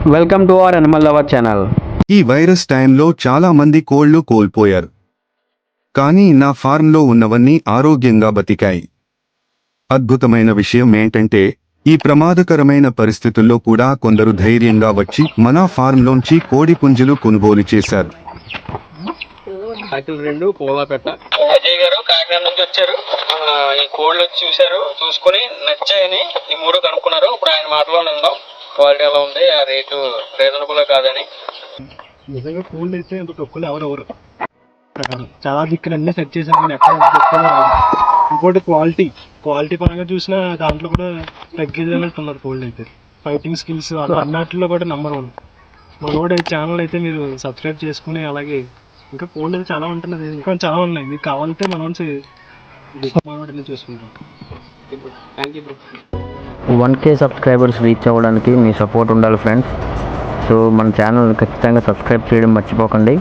Welcome to our animal lover channel. ఈ virus టైంలో చాలా మంది కోళ్లు కోల్పోయారు. కానీ నా ఫార్మ్లో ఉన్నవన్నీ ఆరోగ్యంగా బతికాయి. అద్భుతమైన విషయం ఏంటంటే ఈ ప్రమాదకరమైన పరిస్థితుల్లో కూడా కొందరు ధైర్యంగా వచ్చి మన ఫార్మ్లోంచి కోడి పుంజులు కొనుగోలు చేశారు. అజయ్ గారు కాకినాడ నుంచి వచ్చారు. ఈ కోళ్ళు వచ్చి చూశారు, చూసుకుని నచ్చాయని ఈ మూడు కనుక్కున్నారు. ఇప్పుడు ఆయన మాటలో నిందాం క్వాలిటీ ఎలా ఉంది, ఆ రేటు రీజనబుల్ కాదని. నిజంగా కోల్డ్ అయితే ఇంత తక్కువ ఎవరెవరు చాలా దిక్కులు అన్నీ సెట్ చేశాను, నేను ఎక్కడ తక్కువ. ఇంకోటి క్వాలిటీ పరంగా చూసినా దాంట్లో కూడా తగ్గేది అన్నట్టున్నారు. కోల్డ్ అయితే ఫైటింగ్ స్కిల్స్ అన్నిటిలో కూడా నెంబర్ 1. మా కూడా ఛానల్ అయితే మీరు సబ్స్క్రైబ్ చేసుకుని, అలాగే ఇంకా కోల్డ్ అయితే చాలా ఉంటున్నది, ఇంకా చాలా ఉన్నాయి. మీకు కావాలంటే మనం చూసుకుంటాం. Thank you bro. 1K subscribers reach అవ్వడానికి మీ సపోర్ట్ ఉండాలి ఫ్రెండ్స్. సో మన ఛానల్ ఖచ్చితంగా సబ్స్క్రైబ్ చేయడం మర్చిపోకండి.